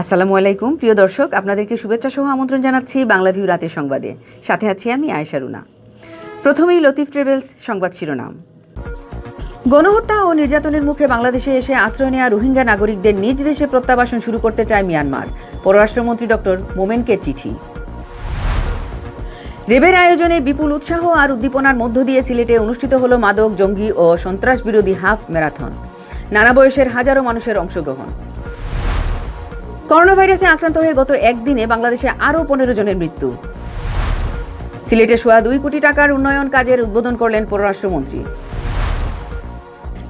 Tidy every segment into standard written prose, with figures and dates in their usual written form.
আসসালামু আলাইকুম প্রিয় দর্শক, আপনাদেরকে শুভেচ্ছা সহ আমন্ত্রণ জানাচ্ছি বাংলাভিউ রাতের সংবাদে। সাথে আছি আমি আয়েশা রুনা। প্রথমেই লতিফ ট্রেভেলস সংবাদ শিরোনাম। গণহত্যা ও নির্যাতনের মুখে বাংলাদেশে এসে আশ্রয় নেওয়া রোহিঙ্গা নাগরিকদের নিজ দেশে প্রত্যাবাসন শুরু করতে চায় মিয়ানমার। পররাষ্ট্রমন্ত্রী ডক্টর মোমেনকে চিঠি। রেবের আয়োজনে বিপুল উৎসাহ আর উদ্দীপনার মধ্য দিয়ে সিলেটে অনুষ্ঠিত হল মাদক, জঙ্গি ও সন্ত্রাস বিরোধী হাফ ম্যারাথন। নানা বয়সের হাজারো মানুষের অংশগ্রহণ। করোনা ভাইরাসে আক্রান্ত হয়ে গত একদিনে বাংলাদেশে আরও 15 জনের মৃত্যু। সিলেটে সোয়া 2 কোটি টাকার উন্নয়ন কাজের উদ্বোধন করলেন পররাষ্ট্রমন্ত্রী।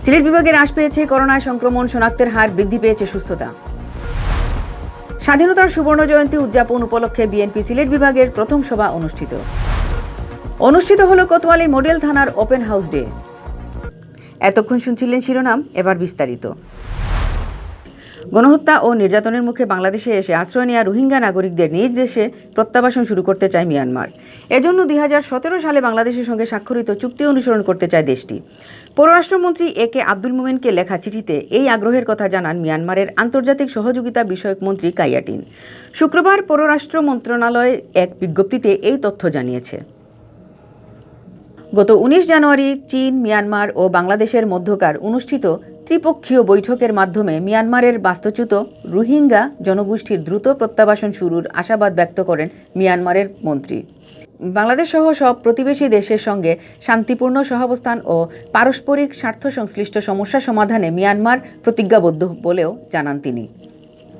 সিলেট বিভাগে হ্রাস পেয়েছে করোনায় সংক্রমণ, শনাক্তের হার বৃদ্ধি পেয়েছে সুস্থতা। স্বাধীনতার সুবর্ণ জয়ন্তী উদযাপন উপলক্ষে বিএনপি সিলেট বিভাগের প্রথম সভা অনুষ্ঠিত হল কোতোয়ালি মডেল থানার ওপেন হাউস ডে। এতক্ষণ শুনছিলেন শিরোনাম, এবার বিস্তারিত। গণহত্যা ও নির্যাতনের মুখে বাংলাদেশে এসে আশ্রয় নেওয়া রোহিঙ্গা নাগরিকদের নিজ দেশে প্রত্যাবাসন শুরু করতে চায় মিয়ানমার। এজন্য 2017 সালে বাংলাদেশের সঙ্গে স্বাক্ষরিত চুক্তি অনুসরণ করতে চায় দেশটি। পররাষ্ট্রমন্ত্রী একে আব্দুল মোমেনকে লেখা চিঠিতে এই আগ্রহের কথা জানান মিয়ানমারের আন্তর্জাতিক সহযোগিতা বিষয়ক মন্ত্রী কাইয়াটিন। শুক্রবার পররাষ্ট্র মন্ত্রণালয় এক বিজ্ঞপ্তিতে এই তথ্য জানিয়েছে। গত 19 জানুয়ারি চীন, মিয়ানমার ও বাংলাদেশের মধ্যকার অনুষ্ঠিত ত্রিপক্ষীয় বৈঠকের মাধ্যমে মিয়ানমারের বাস্তুচ্যুত রোহিঙ্গা জনগোষ্ঠীর দ্রুত প্রত্যাবাসন শুরুর আশাবাদ ব্যক্ত করেন মিয়ানমারের মন্ত্রী। বাংলাদেশ সহ সব প্রতিবেশী দেশের সঙ্গে শান্তিপূর্ণ সহাবস্থান ও পারস্পরিক স্বার্থ সংশ্লিষ্ট সমস্যা সমাধানে মিয়ানমার প্রতিজ্ঞাবদ্ধ বলেও জানান তিনি।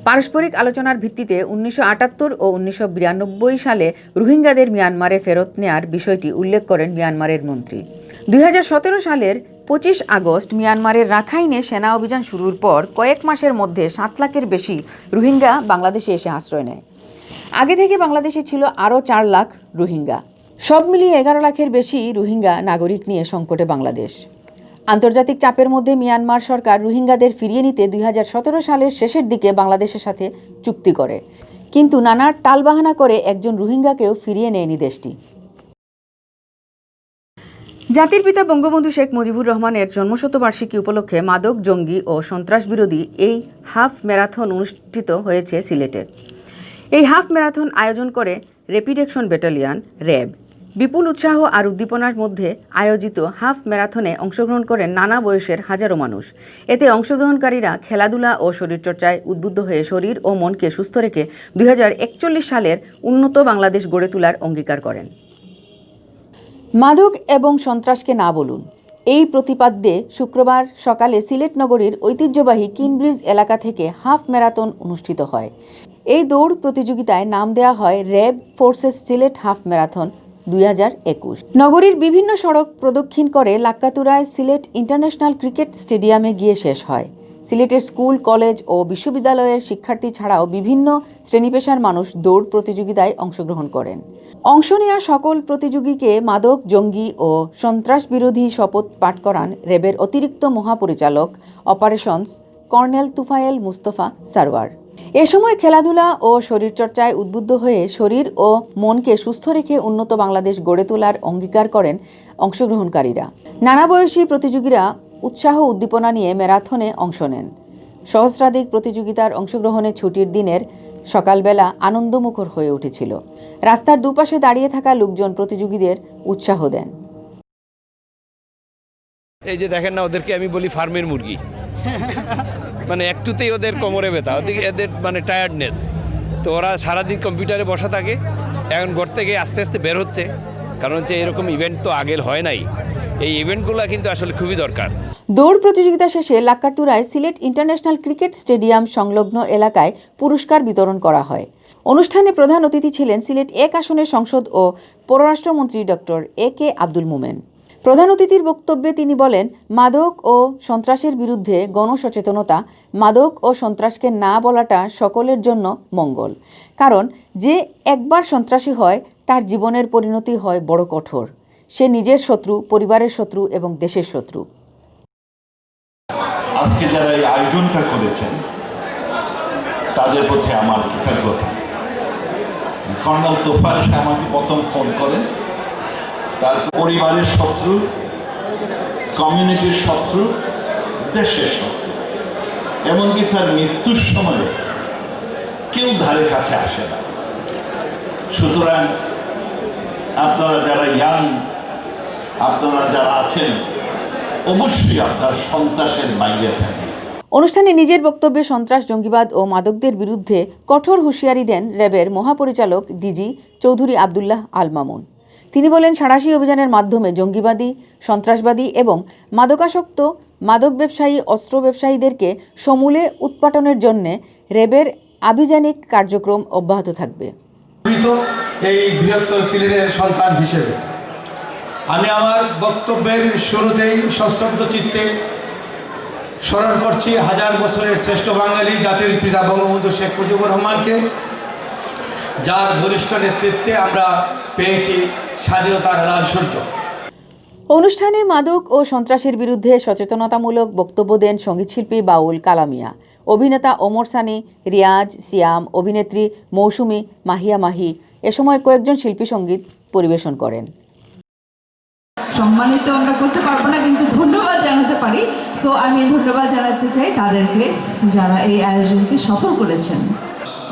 পারস্পরিক আলোচনার ভিত্তিতে 1978 ও 1992 সালে রোহিঙ্গাদের মিয়ানমারে ফেরত নেয়ার বিষয়টি উল্লেখ করেন মিয়ানমারের মন্ত্রী। 2017 সালের 25 আগস্ট মিয়ানমারের রাখাইনে সেনা অভিযান শুরুর পর কয়েক মাসের মধ্যে 7 লাখের বেশি রোহিঙ্গা বাংলাদেশে এসে আশ্রয় নেয়। আগে থেকে বাংলাদেশে ছিল আরও 4 লাখ রোহিঙ্গা। সব মিলিয়ে 11 লাখের বেশি রোহিঙ্গা নাগরিক নিয়ে সংকটে বাংলাদেশ। আন্তর্জাতিক চাপের মধ্যে মিয়ানমার সরকার রোহিঙ্গাদের ফিরিয়ে নিতে 2017 সালের শেষের দিকে বাংলাদেশের সাথে চুক্তি করে, কিন্তু নানা টালবাহানা করে একজন রোহিঙ্গাকেও ফিরিয়ে নেয়নি দেশটি। জাতির পিতা বঙ্গবন্ধু শেখ মুজিবুর রহমানের জন্মশতবার্ষিকী উপলক্ষে মাদক, জঙ্গি ও সন্ত্রাস বিরোধী এই হাফ ম্যারাথন অনুষ্ঠিত হয়েছে সিলেটে। এই হাফ ম্যারাথন আয়োজন করে র্যাপিড অ্যাকশন ব্যাটালিয়ন র্যাব। বিপুল উৎসাহ আর উদ্দীপনার মধ্যে আয়োজিত হাফ ম্যারাথনে অংশগ্রহণ করেন নানা বয়সের হাজারো মানুষ। এতে অংশগ্রহণকারীরা খেলাধুলা ও শরীরচর্চায় উদ্বুদ্ধ হয়ে শরীর ও মনকে সুস্থ রেখে 2041 সালের উন্নত বাংলাদেশ গড়ে তোলার অঙ্গীকার করেন। মাদক এবং সন্ত্রাসকে না বলুন, এই প্রতিপাদ্যে শুক্রবার সকালে সিলেট নগরীর ঐতিহ্যবাহী কিনব্রিজ এলাকা থেকে হাফ ম্যারাথন অনুষ্ঠিত হয়। এই দৌড় প্রতিযোগিতায় নাম দেওয়া হয় RAB forces Sylhet half marathon 2021। নগরীর বিভিন্ন সড়ক প্রদক্ষিণ করে লাক্কাতুরায় সিলেট ইন্টারন্যাশনাল ক্রিকেট স্টেডিয়ামে গিয়ে শেষ হয়। সিলেটের স্কুল, কলেজ ও বিশ্ববিদ্যালয়ের শিক্ষার্থী ছাড়াও বিভিন্ন শ্রেণীপেশার মানুষ দৌড় প্রতিযোগিতায় অংশগ্রহণ করেন। অংশ নেওয়া সকল প্রতিযোগীকে মাদক, জঙ্গি ও সন্ত্রাস বিরোধী শপথ পাঠ করান র্যাবের অতিরিক্ত মহাপরিচালক অপারেশনস কর্নেল তুফায়েল মুস্তফা সারওয়ার। এ সময় খেলাধুলা ও শরীরচর্চায় উদ্বুদ্ধ হয়ে শরীর ও মনকে সুস্থ রেখে উন্নত বাংলাদেশ গড়ে তোলার অঙ্গীকার করেন অংশগ্রহণকারীরা। নানা বয়সী প্রতিযোগীরা উৎসাহ উদ্দীপনা নিয়ে ম্যারাথনে অংশ নেন। সহস্রাধিক প্রতিযোগিতার অংশগ্রহণে ছুটির দিনের সকালবেলা আনন্দমুখর হয়ে উঠেছিল। রাস্তার দুপাশে দাঁড়িয়ে থাকা লোকজন প্রতিযোগীদের উৎসাহ দেন। এই যে দেখেন না, ওদেরকে আমি বলি ফার্মের মুরগি। মানে একটুতেই ওদের কোমরে ব্যথা, ওদিকে এদের মানে টায়ার্ডনেস। তো ওরা সারাদিন কম্পিউটারে বসা থাকে, এখন ঘর থেকে আস্তে আস্তে বের হচ্ছে। কারণ হচ্ছে এরকম ইভেন্ট তো আগের হয় নাই। এই ইভেন্টগুলো কিন্তু আসলে খুবই দরকার। দৌড় প্রতিযোগিতা শেষে লাক্কাতুরায় সিলেট ইন্টারন্যাশনাল ক্রিকেট স্টেডিয়াম সংলগ্ন এলাকায় পুরস্কার বিতরণ করা হয়। অনুষ্ঠানে প্রধান অতিথি ছিলেন সিলেট 1 আসনের সংসদ ও পররাষ্ট্রমন্ত্রী ডক্টর একে আব্দুল মোমেন। প্রধান অতিথির বক্তব্যে তিনি বলেন, মাদক ও সন্ত্রাসের বিরুদ্ধে গণসচেতনতা, মাদক ও সন্ত্রাসকে না বলাটা সকলের জন্য মঙ্গল। কারণ যে একবার সন্ত্রাসী হয় তার জীবনের পরিণতি হয় বড় কঠোর। সে নিজের শত্রু, পরিবারের শত্রু এবং দেশের শত্রু। আজকে যারা এই আয়োজনটা করেছেন তাদের প্রতি আমার কৃতজ্ঞতা। কর্নেল তোফায়েল সে আমাকে প্রথম ফোন করেন, তার পরিবারের শত্রু, কমিউনিটির শত্রু, দেশের শত্রু, এমনকি তার মৃত্যুর সময় কেউ ধারে কাছে আসে না। সুতরাং আপনারা যারা ইয়াং, আপনারা যারা আছেন, অবশ্যই আপনার সন্ত্রাসের বাইরে থাকেন। অনুষ্ঠানে নিজের বক্তব্যে সন্ত্রাস, জঙ্গিবাদ ও মাদকদের বিরুদ্ধে কঠোর হুঁশিয়ারি দেন র্যাবের মহাপরিচালক ডিজি চৌধুরী আবদুল্লাহ আল মামুন। তিনি বলেন, সাঁড়াশি অভিযানের মাধ্যমে জঙ্গিবাদী, সন্ত্রাসবাদী এবং মাদকাসক্ত মাদক ব্যবসায়ী, অস্ত্র ব্যবসায়ীদেরকে সমূলে উৎপাটনের জন্য র্যাবের আভিযানিক কার্যক্রম অব্যাহত থাকবে। এই বৃহত্তর সিলেটের সন্তান হিসেবে আমি আমার বক্তব্যের শুরুতেই সশ্রদ্ধ চিত্তে স্মরণ করছি হাজার বছরের শ্রেষ্ঠ বাঙালি জাতির পিতা বঙ্গবন্ধু শেখ মুজিবুর রহমানকে, যার বলিষ্ঠ নেতৃত্বে আমরা পেয়েছি স্বাধীনতার লাল সূর্য। অনুষ্ঠানে মাদক ও সন্ত্রাসের বিরুদ্ধে সচেতনতামূলক বক্তব্য দেন সঙ্গীতশিল্পী বাউল কালামিয়া, অভিনেতা ওমর সানি, রিয়াজ, সিয়াম, অভিনেত্রী মৌসুমী, মাহিয়া মাহি। এ সময় কয়েকজন শিল্পী সঙ্গীত পরিবেশন করেন। সম্মানিত আমরা করতে পারবো না, কিন্তু ধন্যবাদ জানাতে পারি। সো আমি ধন্যবাদ জানাতে চাই তাদেরকে যারা এই আয়োজনকে সফল করেছেন।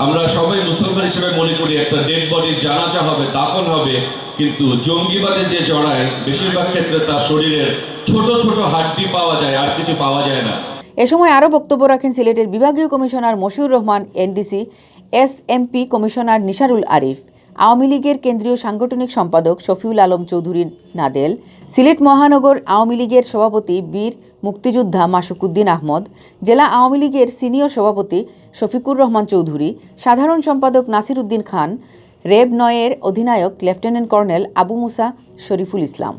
আমরা সবাই মুসলমান হিসেবে মনে করি একটা ডেড বডির জানাজা হবে, দাফন হবে, কিন্তু জঙ্গিবাদে যে জড়ায় বেশিরভাগ ক্ষেত্রে তার শরীরের ছোট ছোট হাড্ডি পাওয়া যায়, আর কিছু পাওয়া যায় না। এ সময় আরও বক্তব্য রাখেন সিলেটের বিভাগীয় commissioner Moshiur Rahman, NDC, SMP commissioner Nisarul Arif, Awami লীগের কেন্দ্রীয় সাংগঠনিক সম্পাদক শফিউল আলম চৌধুরী নাদেল, সিলেট মহানগর আওয়ামী লীগের সভাপতি বীর মুক্তিযোদ্ধা মাসুকুদ্দিন আহমদ, জেলা আওয়ামী লীগের সিনিয়র সভাপতি শফিকুর রহমান চৌধুরী, সাধারণ সম্পাদক নাসির উদ্দিন খান, র্যাব ৯-এর অধিনায়ক লেফটেন্যান্ট কর্নেল আবু মুসা শরীফুল ইসলাম।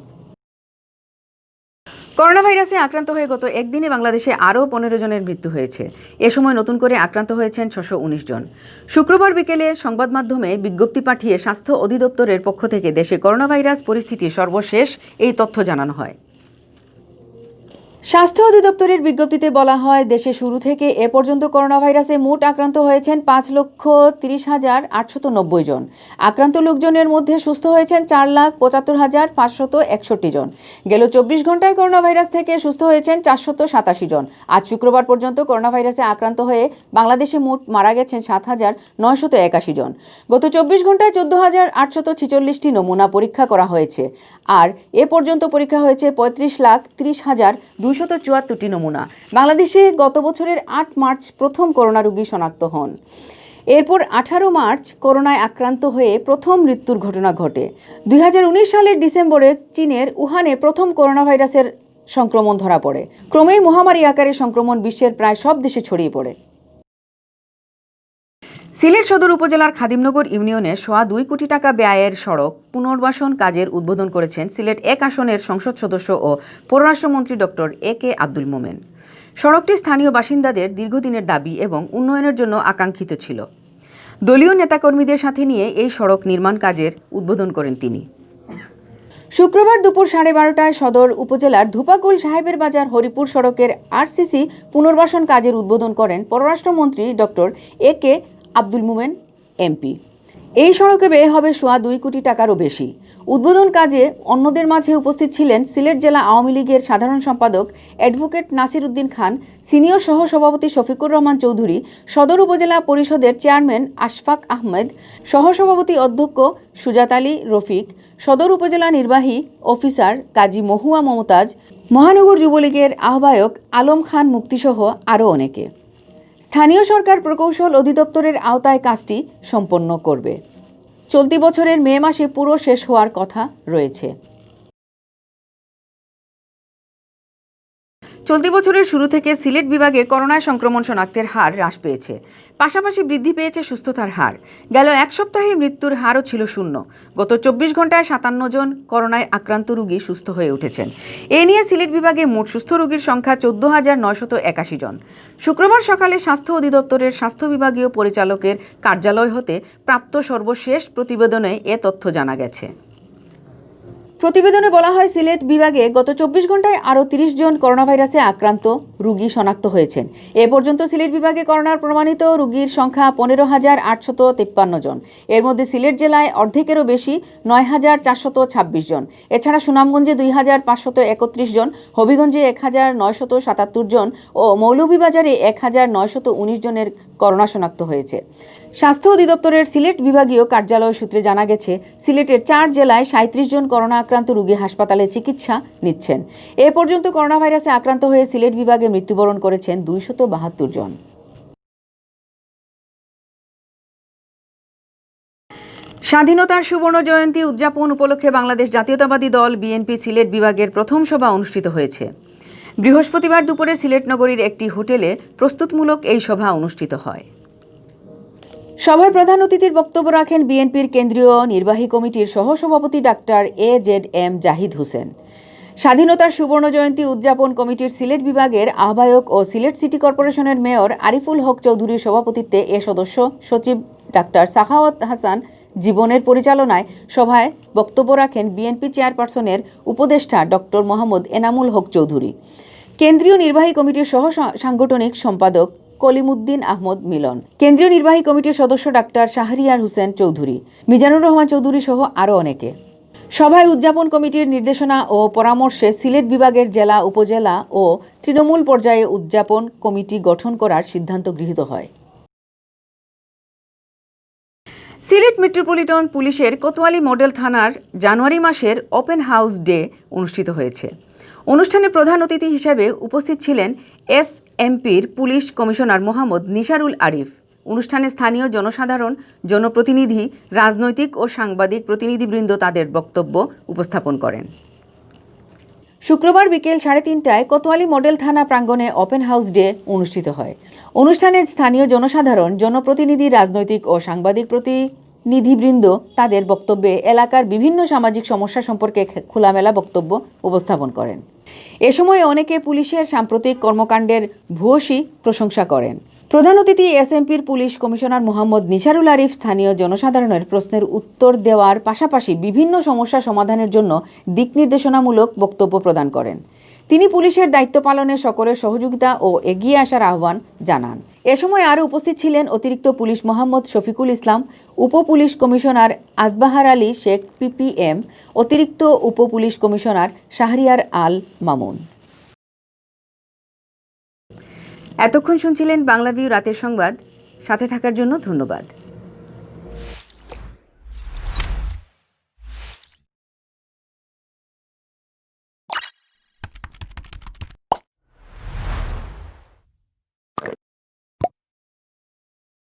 করোনা ভাইরাসে আক্রান্ত হয়ে গত একদিনে বাংলাদেশে আরও ১৫ জনের মৃত্যু হয়েছে। এ সময় নতুন করে আক্রান্ত হয়েছেন ৬১৯ জন। শুক্রবার বিকেলে সংবাদ মাধ্যমে বিজ্ঞপ্তি পাঠিয়ে স্বাস্থ্য অধিদপ্তরের পক্ষ থেকে দেশে করোনা ভাইরাস পরিস্থিতির সর্বশেষ এই তথ্য জানানো হয়। স্বাস্থ্য অধিদপ্তরের বিজ্ঞপ্তিতে বলা হয়, দেশে শুরু থেকে এ পর্যন্ত করোনা ভাইরাসে মোট আক্রান্ত হয়েছেন ৫,৩০,৮৯০ জন। আক্রান্ত লোকজনের মধ্যে সুস্থ হয়েছেন ৪,৭৫,৫৬১ জন। গেল ২৪ ঘন্টায় করোনা ভাইরাস থেকে সুস্থ হয়েছেন ৪৮৭ জন। আজ শুক্রবার পর্যন্ত করোনা ভাইরাসে আক্রান্ত হয়ে বাংলাদেশে মোট মারা গেছেন ৭,৯৮১ জন। গত ২৪ ঘন্টায় ১৪,৮৪৬টি নমুনা পরীক্ষা করা হয়েছে। আর এ পর্যন্ত পরীক্ষা হয়েছে ৩৫,৩০,২৭৪টি নমুনা। বাংলাদেশে গত বছরের ৮ মার্চ প্রথম করোনা রোগী শনাক্ত হন। এরপর ১৮ মার্চ করোনায় আক্রান্ত হয়ে প্রথম মৃত্যুর ঘটনা ঘটে। ২০১৯ সালের ডিসেম্বরে চীনের উহানে প্রথম করোনা ভাইরাসের সংক্রমণ ধরা পড়ে। ক্রমেই মহামারী আকারে সংক্রমণ বিশ্বের প্রায় সব দেশে ছড়িয়ে পড়ে। সিলেট সদর উপজেলার খাদিমনগর ইউনিয়নে ২.৫ কোটি টাকা ব্যয়ের সড়ক পুনর্বাসন কাজের উদ্বোধন করেছেন সিলেট ১ আসনের সংসদ সদস্য ও পররাষ্ট্রমন্ত্রী ডক্টর এ.কে আব্দুল মোমেন। সড়কটি স্থানীয় বাসিন্দাদের দীর্ঘদিনের দাবি এবং উন্নয়নের জন্য আকাঙ্ক্ষিত ছিল। দলীয় নেতাকর্মীদের সাথে নিয়ে এই সড়ক নির্মাণ কাজের উদ্বোধন করেন তিনি। শুক্রবার দুপুর 12:30টায় সদর উপজেলার ধুপাকুল সাহেবের বাজার হরিপুর সড়কের আরসিসি পুনর্বাসন কাজের উদ্বোধন করেন পররাষ্ট্রমন্ত্রী doctor A K Abdul Momen MP. এই সড়কে ব্যয় হবে ২.৫ কোটি টাকারও বেশি। উদ্বোধন কাজে অন্যদের মাঝে উপস্থিত ছিলেন সিলেট জেলা আওয়ামী লীগের সাধারণ সম্পাদক অ্যাডভোকেট নাসির উদ্দিন খান, সিনিয়র সহসভাপতি শফিকুর রহমান চৌধুরী, সদর উপজেলা পরিষদের চেয়ারম্যান আশফাক আহমেদ, সহসভাপতি অধ্যক্ষ সুজাত আলী রফিক, সদর উপজেলা নির্বাহী অফিসার কাজী মহুয়া মমতাজ, মহানগর যুবলীগের আহ্বায়ক আলম খান মুক্তিসহ আরও অনেকে। স্থানীয় সরকার প্রকৌশল অধিদপ্তরের আওতায় কাজটি সম্পন্ন করবে। চলতি বছরের মে মাসে পুরো শেষ হওয়ার কথা রয়েছে। চলতি বছরের শুরু থেকে সিলেট বিভাগে করোনায় সংক্রমণ শনাক্তের হার হ্রাস পেয়েছে, পাশাপাশি বৃদ্ধি পেয়েছে সুস্থতার হার। গেল এক সপ্তাহে মৃত্যুর হারও ছিল 0। গত ২৪ ঘন্টায় ৫৭ জন করোনায় আক্রান্ত রোগী সুস্থ হয়ে উঠেছেন। এ নিয়ে সিলেট বিভাগে মোট সুস্থ রোগীর সংখ্যা ১৪,৯৮১ জন। শুক্রবার সকালে স্বাস্থ্য অধিদপ্তরের স্বাস্থ্য বিভাগীয় পরিচালকের কার্যালয় হতে প্রাপ্ত সর্বশেষ প্রতিবেদনে এ তথ্য জানা গেছে। প্রতিবেদনে বলা হয়, সিলেট বিভাগে গত ২৪ ঘন্টায় আরও ৩০ জন করোনা ভাইরাসে আক্রান্ত রোগী শনাক্ত হয়েছেন। এ পর্যন্ত সিলেট বিভাগে করোনার প্রমাণিত রোগীর সংখ্যা ১৫,৮৫৩ জন। এর মধ্যে সিলেট জেলায় অর্ধেকেরও বেশি ৯,৪২৬ জন। এছাড়া সুনামগঞ্জে ২,৫৩১ জন, হবিগঞ্জে ১,৯৭৭ জন ও মৌলভীবাজারে ১,৯১৯ জনের করোনা শনাক্ত হয়েছে। স্বাস্থ্য অধিদপ্তরের সিলেট বিভাগীয় কার্যালয় সূত্রে জানা গেছে, সিলেটের 4 জেলায় 37 জন করোনা আক্রান্ত রোগী হাসপাতালে চিকিৎসা নিচ্ছেন। এ পর্যন্ত করোনা ভাইরাসে আক্রান্ত হয়ে সিলেট বিভাগে মৃত্যুবরণ করেছেন 272 জন। স্বাধীনতার সুবর্ণ জয়ন্তী উদযাপন উপলক্ষে বাংলাদেশ জাতীয়তাবাদী দল বিএনপি সিলেট বিভাগের প্রথম সভা অনুষ্ঠিত হয়েছে। বৃহস্পতিবার দুপুরে সিলেট নগরীর একটি হোটেলে প্রস্তুতমূলক এই সভা অনুষ্ঠিত হয়। সভায় প্রধান অতিথির বক্তব্য রাখেন বিএনপির কেন্দ্রীয় নির্বাহী কমিটির সহসভাপতি ডাক্তার AZM জাহিদ হোসেন। স্বাধীনতার সুবর্ণ জয়ন্তী উদযাপন কমিটির সিলেট বিভাগের আহ্বায়ক ও সিলেট সিটি কর্পোরেশনের মেয়র আরিফুল হক চৌধুরীর সভাপতিত্বে এ সদস্য সচিব ডাক্তার সাখাওয়াত হাসান জীবনের পরিচালনায় সভায় বক্তব্য রাখেন বিএনপি চেয়ারপারসনের উপদেষ্টা ডক্টর মোহাম্মদ এনামুল হক চৌধুরী, কেন্দ্রীয় নির্বাহী কমিটির সহ সাংগঠনিক সম্পাদক কলিমুদ্দিন আহমদ মিলন, কেন্দ্রীয় নির্বাহী কমিটির সদস্য ডাক্তার শাহরিয়ার হোসেন চৌধুরী, মিজানুর রহমান চৌধুরী সহ আরও অনেকে। সভায় উদযাপন কমিটির নির্দেশনা ও পরামর্শে সিলেট বিভাগের জেলা, উপজেলা ও তৃণমূল পর্যায়ে উদযাপন কমিটি গঠন করার সিদ্ধান্ত গৃহীত হয়। সিলেট মেট্রোপলিটন পুলিশের কোতোয়ালি মডেল থানার জানুয়ারি মাসের ওপেন হাউস ডে অনুষ্ঠিত হয়েছে। অনুষ্ঠানে প্রধান অতিথি হিসেবে উপস্থিত ছিলেন SMPর পুলিশ কমিশনার মোহাম্মদ নিসারুল আরিফ। অনুষ্ঠানে স্থানীয় জনসাধারণ, জনপ্রতিনিধি, রাজনৈতিক ও সাংবাদিক প্রতিনিধিবৃন্দ তাদের বক্তব্য উপস্থাপন করেন। শুক্রবার বিকেল 3:30টায় কোতোয়ালি মডেল থানা প্রাঙ্গণে ওপেন হাউস ডে অনুষ্ঠিত হয়। অনুষ্ঠানে স্থানীয় জনসাধারণ, জনপ্রতিনিধি, রাজনৈতিক ও সাংবাদিক প্রতিনিধিবৃন্দ তাদের বক্তব্যে এলাকার বিভিন্ন সামাজিক সমস্যা সম্পর্কে খোলামেলা বক্তব্য উপস্থাপন করেন। এ সময় অনেকে পুলিশের সাম্প্রতিক কর্মকাণ্ডের ভূয়সী প্রশংসা করেন। প্রধান অতিথি SMPর পুলিশ কমিশনার মোহাম্মদ নিসারুল আরিফ স্থানীয় জনসাধারণের প্রশ্নের উত্তর দেওয়ার পাশাপাশি বিভিন্ন সমস্যা সমাধানের জন্য দিক নির্দেশনামূলক বক্তব্য প্রদান করেন। তিনি পুলিশের দায়িত্ব পালনে সকলের সহযোগিতা ও এগিয়ে আসার আহ্বান জানান। এ সময় আরও উপস্থিত ছিলেন অতিরিক্ত পুলিশ মোহাম্মদ শফিকুল ইসলাম, উপ police commissioner Azbahar Ali Sheikh PPM, অতিরিক্ত উপ পুলিশ কমিশনার শাহরিয়ার আল মামুন। এতক্ষণ শুনছিলেন বাংলাভিউ রাতের সংবাদ। সাথে থাকার জন্য ধন্যবাদ।